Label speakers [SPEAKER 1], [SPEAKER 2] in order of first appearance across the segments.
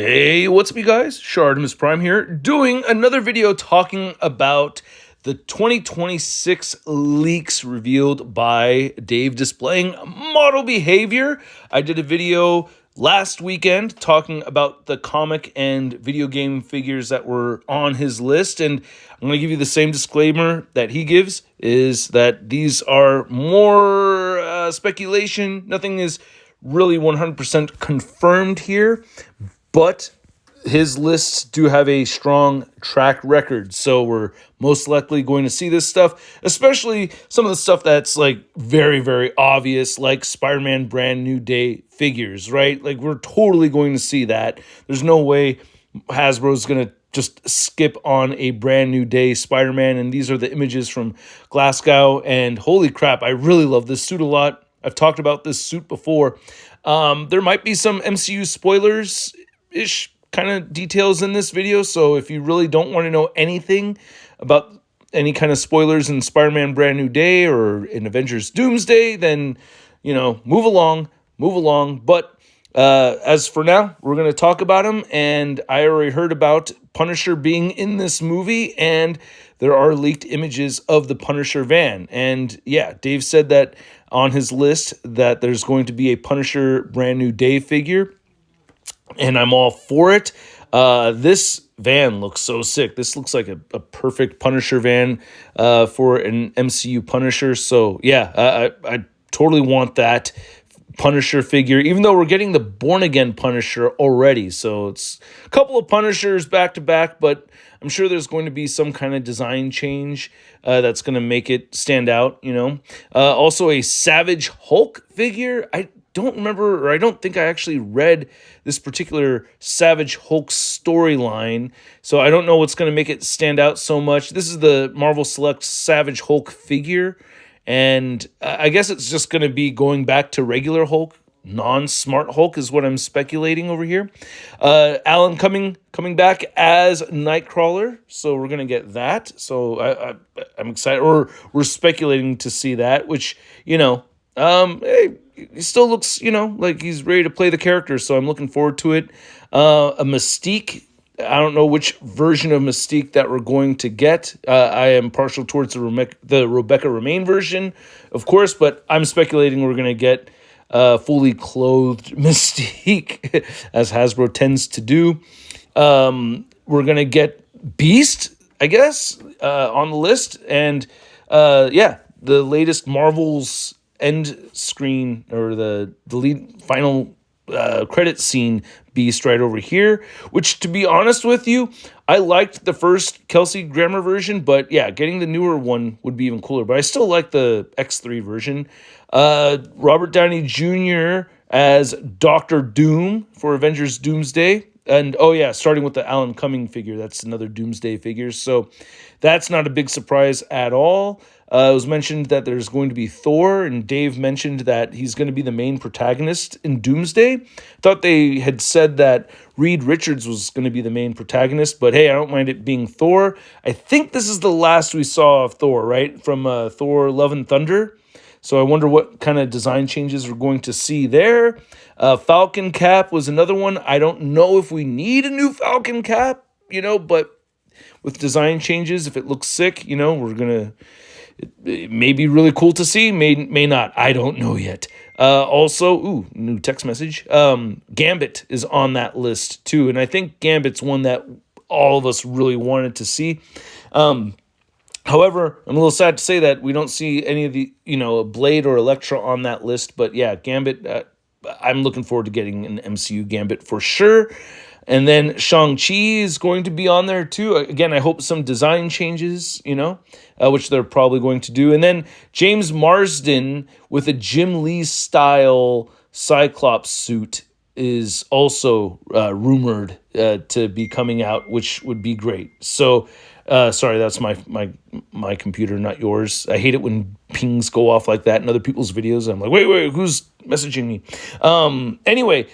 [SPEAKER 1] Hey, what's up, you guys? ShartimusPrime here, doing another video talking about the 2026 leaks revealed by Dave displaying model behavior. I did a video last weekend talking about the comic and video game figures that were on his list, and I'm going to give you the same disclaimer that he gives, is that these are more speculation. Nothing is really 100% confirmed here, but his lists do have a strong track record, so we're most likely going to see this stuff, especially some of the stuff that's like very, very obvious, like Spider-Man Brand New Day figures, right? Like, we're totally going to see that. There's no way Hasbro's going to just skip on a Brand New Day Spider-Man, and these are the images from Glasgow, and holy crap, I really love this suit a lot. I've talked about this suit before. There might be some MCU spoilers-ish kind of details in this video, so if you really don't want to know anything about any kind of spoilers in Spider-Man Brand New Day or in Avengers Doomsday, then, you know, move along. But as for now, we're going to talk about him, and I already heard about Punisher being in this movie, and there are leaked images of the Punisher van. And yeah, Dave said that on his list that there's going to be a Punisher Brand New Day figure, and I'm all for it. This van looks so sick. This looks like a perfect Punisher van for an MCU Punisher. So yeah, I totally want that Punisher figure, even though we're getting the Born Again Punisher already. So it's a couple of Punishers back to back, but I'm sure there's going to be some kind of design change that's going to make it stand out, you know. Also a Savage Hulk figure. I don't remember, or I don't think I actually read this particular Savage Hulk storyline, so I don't know what's going to make it stand out so much. This is the Marvel Select Savage Hulk figure, and I guess it's just going to be going back to regular Hulk. Non-smart Hulk is what I'm speculating over here. Alan coming back as Nightcrawler, so we're gonna get that. So I'm excited, or we're speculating to see that, which, you know, hey, he still looks, you know, like he's ready to play the character, so I'm looking forward to it. A Mystique. I don't know which version of Mystique that we're going to get. I am partial towards the Rebecca Romaine version, of course, but I'm speculating we're going to get fully clothed Mystique, as Hasbro tends to do. We're going to get Beast, I guess, on the list. And yeah, the latest Marvel's end screen, or the lead final credit scene Beast right over here, which, to be honest with you, I liked the first Kelsey Grammer version, but yeah, getting the newer one would be even cooler. But I still like the X3 version. Robert Downey Jr. as Dr. Doom for Avengers Doomsday. And oh yeah, starting with the Alan Cumming figure, that's another Doomsday figure. So that's not a big surprise at all. It was mentioned that there's going to be Thor, and Dave mentioned that he's going to be the main protagonist in Doomsday. Thought they had said that Reed Richards was going to be the main protagonist, but hey, I don't mind it being Thor. I think this is the last we saw of Thor, right? From Thor Love and Thunder. So I wonder what kind of design changes we're going to see there. Falcon Cap was another one. I don't know if we need a new Falcon Cap, you know, but with design changes, if it looks sick, you know, we're going to... It may be really cool to see, may not. I don't know yet. Also, new text message. Gambit is on that list too, and I think Gambit's one that all of us really wanted to see. However, I'm a little sad to say that we don't see any of the, you know, Blade or Elektra on that list. But yeah, Gambit, I'm looking forward to getting an MCU Gambit for sure. And then Shang-Chi is going to be on there too. Again, I hope some design changes, you know, which they're probably going to do. And then James Marsden with a Jim Lee style Cyclops suit is also rumored to be coming out, which would be great. So, sorry, that's my computer, not yours. I hate it when pings go off like that in other people's videos. I'm like, wait, who's messaging me? Anyway,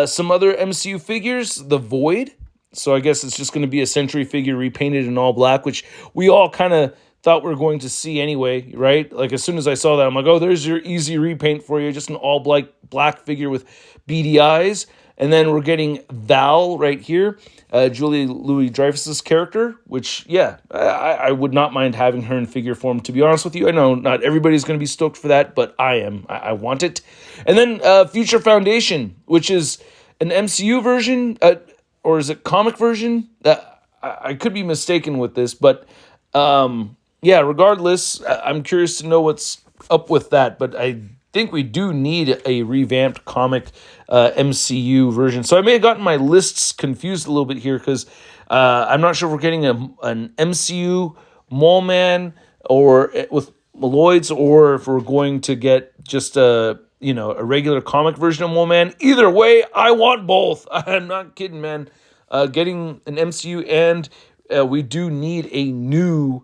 [SPEAKER 1] some other MCU figures, The Void. So I guess it's just going to be a Sentry figure repainted in all black, which we all kind of thought we were going to see anyway, right? Like, as soon as I saw that, I'm like, oh, there's your easy repaint for you, just an all black figure with beady eyes. And then we're getting Val right here, Julie Louis-Dreyfus's character, which, yeah, I would not mind having her in figure form, to be honest with you. I know not everybody's going to be stoked for that, but I am. I want it. And then Future Foundation, which is an MCU version, or is it comic version? I could be mistaken with this, but yeah, regardless, I'm curious to know what's up with that, but I think we do need a revamped comic MCU version. So I may have gotten my lists confused a little bit here because I'm not sure if we're getting an MCU Mole Man or with Malloids, or if we're going to get just a regular comic version of Mole Man. Either way, I want both. I'm not kidding, man. Getting an MCU, and we do need a new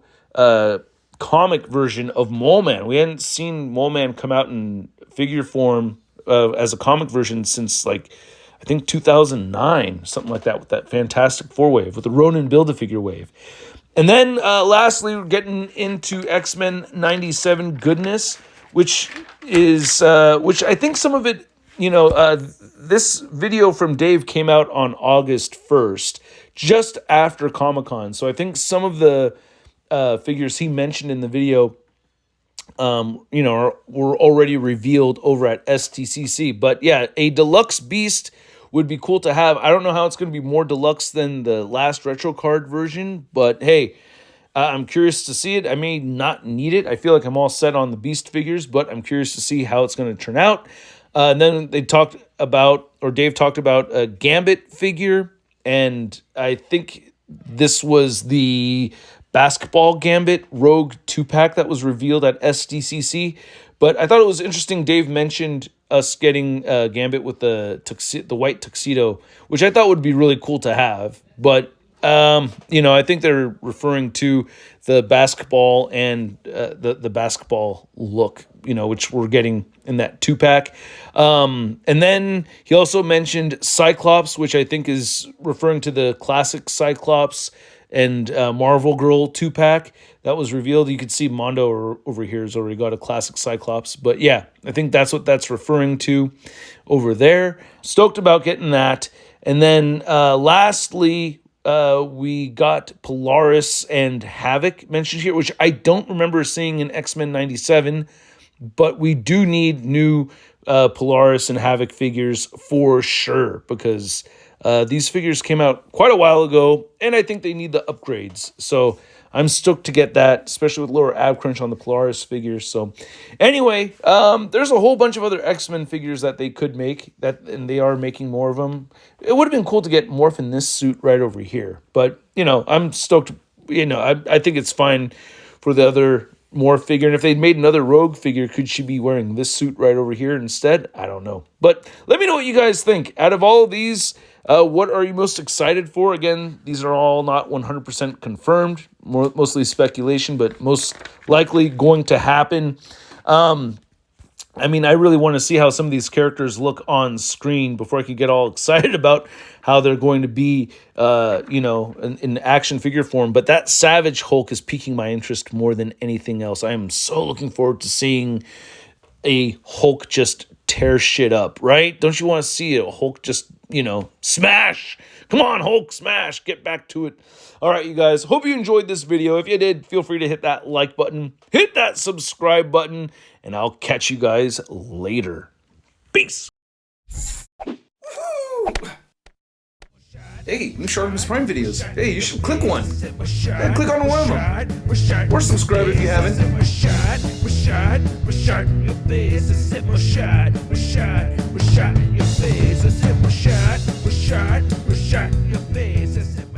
[SPEAKER 1] comic version of Mole Man. We hadn't seen Mole Man come out in figure form as a comic version since, like, I think 2009, something like that, with that Fantastic Four wave, with the Ronin Build-A-Figure wave. And then lastly, we're getting into X-Men 97 goodness, which I think some of it, this video from Dave came out on August 1st, just after Comic-Con. So I think some of the figures he mentioned in the video, were already revealed over at STCC. But yeah, a deluxe beast would be cool to have. I don't know how it's going to be more deluxe than the last retro card version, but hey, I'm curious to see it. I may not need it. I feel like I'm all set on the beast figures, but I'm curious to see how it's going to turn out. And then Dave talked about a Gambit figure, and I think this was the Basketball Gambit Rogue 2-pack that was revealed at SDCC. But I thought it was interesting. Dave mentioned us getting Gambit with the white tuxedo, which I thought would be really cool to have. But I think they're referring to the basketball and the basketball look, which we're getting in that 2-pack. And then he also mentioned Cyclops, which I think is referring to the classic Cyclops and Marvel Girl 2-pack that was revealed. You can see Mondo over here has already got a classic Cyclops. But yeah, I think that's what that's referring to over there. Stoked about getting that. And then lastly, we got Polaris and Havoc mentioned here, which I don't remember seeing in X-Men 97, but we do need new Polaris and Havoc figures for sure, because these figures came out quite a while ago, and I think they need the upgrades. So I'm stoked to get that, especially with lower ab crunch on the Polaris figures. So anyway, there's a whole bunch of other X-Men figures that they could make, and they are making more of them. It would have been cool to get Morph in this suit right over here. But, I'm stoked. I think it's fine for the other Morph figure. And if they'd made another Rogue figure, could she be wearing this suit right over here instead? I don't know. But let me know what you guys think. Out of all of these, what are you most excited for? Again, these are all not 100% confirmed, mostly speculation, but most likely going to happen. I really want to see how some of these characters look on screen before I can get all excited about how they're going to be, in action figure form. But that Savage Hulk is piquing my interest more than anything else. I am so looking forward to seeing a Hulk just tear shit up, right? Don't you want to see a Hulk just, smash? Come on, Hulk, smash. Get back to it. All right, you guys. Hope you enjoyed this video. If you did, feel free to hit that like button, hit that subscribe button, and I'll catch you guys later. Peace. Hey, new ShartimusPrime videos. Hey, you should click one. Yeah, click on one of them. Or subscribe if you haven't.